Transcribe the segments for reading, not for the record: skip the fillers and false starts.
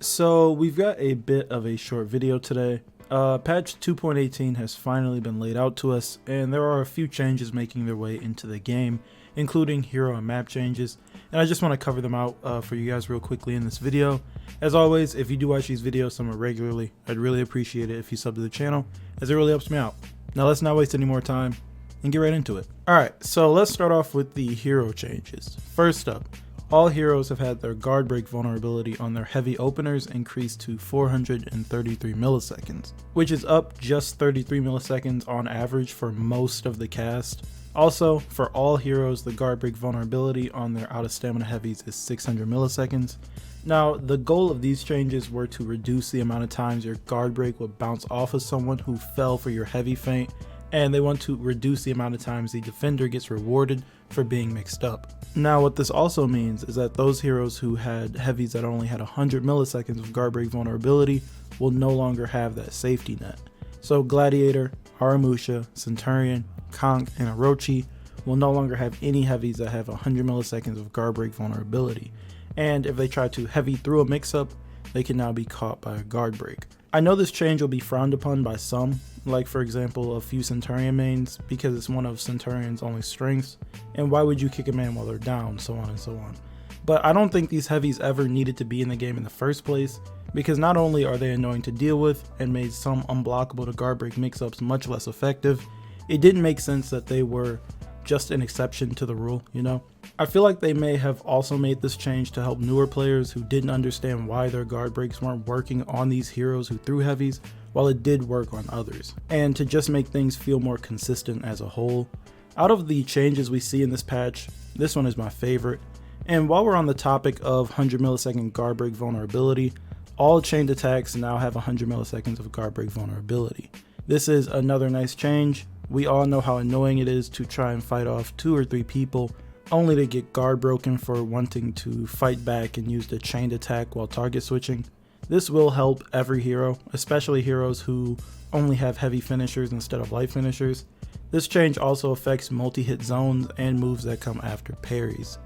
So we've got a bit of a short video today. Patch 2.18 has finally been laid out to us, and there are a few changes making their way into the game, including hero and map changes, and I just want to cover them out for you guys real quickly in this video. As always, if you do watch these videos somewhat regularly, I'd really appreciate it if you sub to the channel, as it really helps me out. Now let's not waste any more time and get right into it. Alright, so let's start off with the hero changes. First up, all heroes have had their Guardbreak vulnerability on their heavy openers increased to 433 milliseconds, which is up just 33 milliseconds on average for most of the cast. Also, for all heroes, the Guardbreak vulnerability on their out of stamina heavies is 600 milliseconds. Now, the goal of these changes were to reduce the amount of times your Guardbreak would bounce off of someone who fell for your heavy feint, and they want to reduce the amount of times the defender gets rewarded for being mixed up. Now what this also means is that those heroes who had heavies that only had 100 milliseconds of Guardbreak vulnerability will no longer have that safety net. So Gladiator, Aramusha, Centurion, Conk, and Orochi will no longer have any heavies that have 100 milliseconds of Guardbreak vulnerability, and if they try to heavy through a mix-up, they can now be caught by a Guardbreak. I know this change will be frowned upon by some, like for example a few Centurion mains, because it's one of Centurion's only strengths, and why would you kick a man while they're down, so on and so on. But I don't think these heavies ever needed to be in the game in the first place, because not only are they annoying to deal with and made some unblockable to Guardbreak mix-ups much less effective, it didn't make sense that they were just an exception to the rule, you know? I feel like they may have also made this change to help newer players who didn't understand why their Guardbreaks weren't working on these heroes who threw heavies, while it did work on others, and to just make things feel more consistent as a whole. Out of the changes we see in this patch, this one is my favorite, and while we're on the topic of 100 millisecond Guardbreak vulnerability, all chained attacks now have 100 milliseconds of Guardbreak vulnerability. This is another nice change. We all know how annoying it is to try and fight off 2 or 3 people only to get guard broken for wanting to fight back and use the chained attack while target switching. This will help every hero, especially heroes who only have heavy finishers instead of light finishers. This change also affects multi-hit zones and moves that come after parries.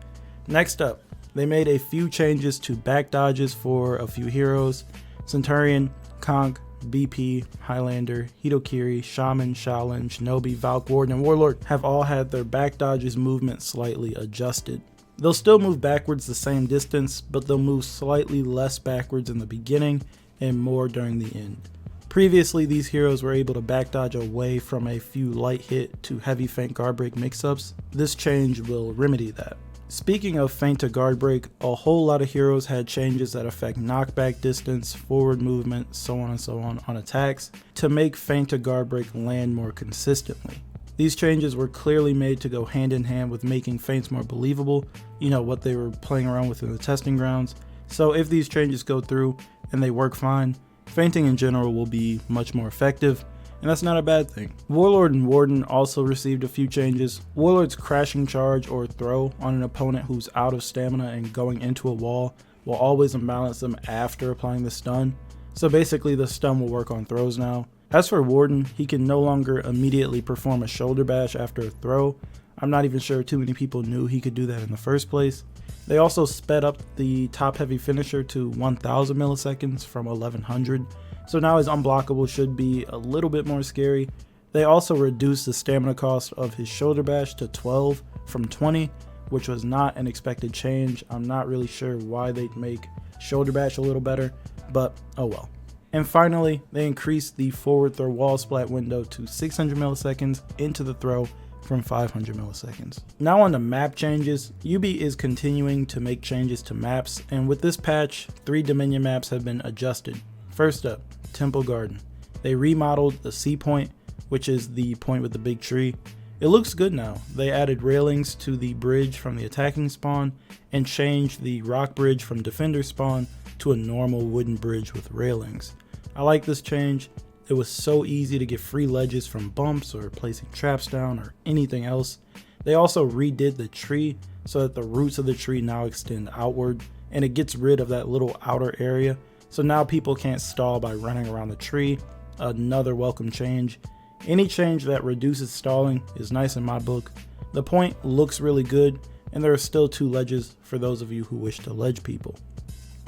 Next up, they made a few changes to back dodges for a few heroes. Centurion, Conk, BP, Highlander, Hitokiri, Shaman, Shaolin, Shinobi, Valk, Warden, and Warlord have all had their back dodges movement slightly adjusted. They'll still move backwards the same distance, but they'll move slightly less backwards in the beginning and more during the end. Previously, these heroes were able to back dodge away from a few light hit to heavy feint Guardbreak mix-ups. This change will remedy that. Speaking of feint to Guardbreak, a whole lot of heroes had changes that affect knockback distance, forward movement, so on and so on attacks to make feint to Guardbreak land more consistently. These changes were clearly made to go hand in hand with making feints more believable, you know, what they were playing around with in the testing grounds. So if these changes go through and they work fine, feinting in general will be much more effective, and that's not a bad thing. Warlord and Warden also received a few changes. Warlord's crashing charge or throw on an opponent who's out of stamina and going into a wall will always imbalance them after applying the stun. So basically the stun will work on throws now. As for Warden, he can no longer immediately perform a shoulder bash after a throw. I'm not even sure too many people knew he could do that in the first place. They also sped up the top heavy finisher to 1000 milliseconds from 1100. So now his unblockable should be a little bit more scary. They also reduced the stamina cost of his shoulder bash to 12 from 20, which was not an expected change. I'm not really sure why they'd make shoulder bash a little better, but oh well. And finally, they increased the forward throw wall splat window to 600 milliseconds into the throw from 500 milliseconds. Now on the map changes, UB is continuing to make changes to maps, and with this patch, 3 Dominion maps have been adjusted. First up, Temple Garden. They remodeled the C point, which is the point with the big tree. It looks good now. They added railings to the bridge from the attacking spawn and changed the rock bridge from defender spawn to a normal wooden bridge with railings. I like this change. It was so easy to get free ledges from bumps or placing traps down or anything else. They also redid the tree so that the roots of the tree now extend outward, and it gets rid of that little outer area. So now people can't stall by running around the tree. Another welcome change. Any change that reduces stalling is nice in my book. The point looks really good, and there are still 2 ledges for those of you who wish to ledge people.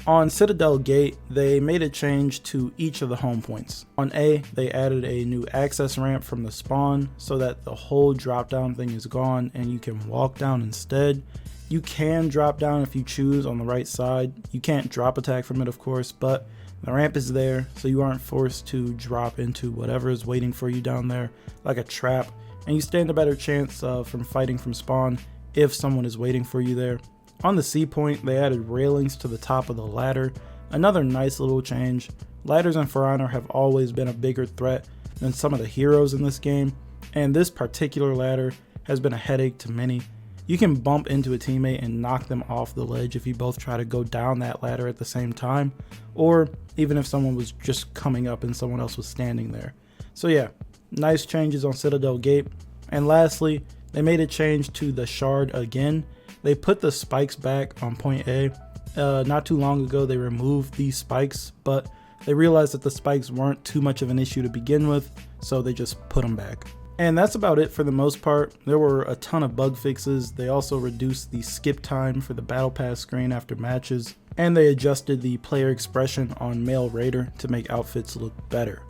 On Citadel Gate, they made a change to each of the home points. On A, they added a new access ramp from the spawn so that the whole drop down thing is gone and you can walk down instead. You can drop down if you choose on the right side. You can't drop attack from it, of course, but the ramp is there so you aren't forced to drop into whatever is waiting for you down there like a trap, and you stand a better chance from fighting from spawn if someone is waiting for you there. On the C point, they added railings to the top of the ladder, another nice little change. Ladders in For Honor have always been a bigger threat than some of the heroes in this game, and this particular ladder has been a headache to many. You can bump into a teammate and knock them off the ledge if you both try to go down that ladder at the same time, or even if someone was just coming up and someone else was standing there. So yeah, nice changes on Citadel Gate. And lastly, they made a change to the shard again. They put the spikes back on point A. Not too long ago they removed these spikes, but they realized that the spikes weren't too much of an issue to begin with, so they just put them back. And that's about it for the most part. There were a ton of bug fixes. They also reduced the skip time for the battle pass screen after matches, and they adjusted the player expression on male raider to make outfits look better.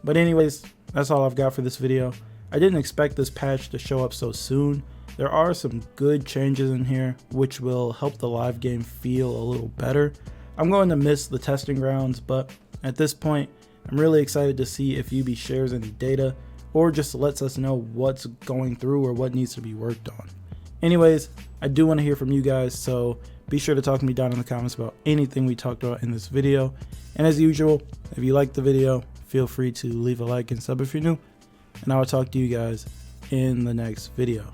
But anyways, that's all I've got for this video. I didn't expect this patch to show up so soon. There are some good changes in here which will help the live game feel a little better. I'm going to miss the testing grounds, but at this point I'm really excited to see if UB shares any data or just lets us know what's going through or what needs to be worked on. Anyways, I do want to hear from you guys, so be sure to talk to me down in the comments about anything we talked about in this video. And as usual, if you liked the video, feel free to leave a like and sub if you're new, and I will talk to you guys in the next video.